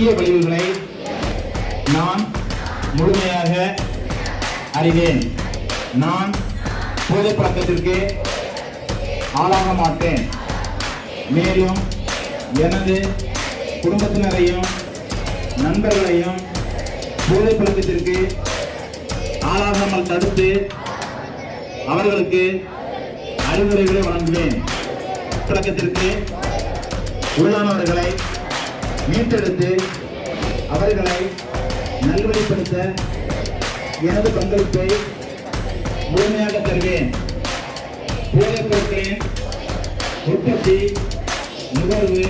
தீய விளைவுகளை நான் முழுமையாக அறிவேன். நான் போதை பழக்கத்திற்கு ஆளாக மாட்டேன். மேலும் எனது குடும்பத்தினரையும் நண்பர்களையும் போதை பழக்கத்திற்கு ஆளாகாமல் தடுத்து அவர்களுக்கு அறிவுரைகளை வழங்குவேன். பழக்கத்திற்கு உள்ளானவர்களை மீட்டெடுத்து அவர்களை நல்வழிப்படுத்த எனது பங்களிப்பை முழுமையாக தருவேன். போதைப் பொருட்களின் உற்பத்தி, நுகர்வு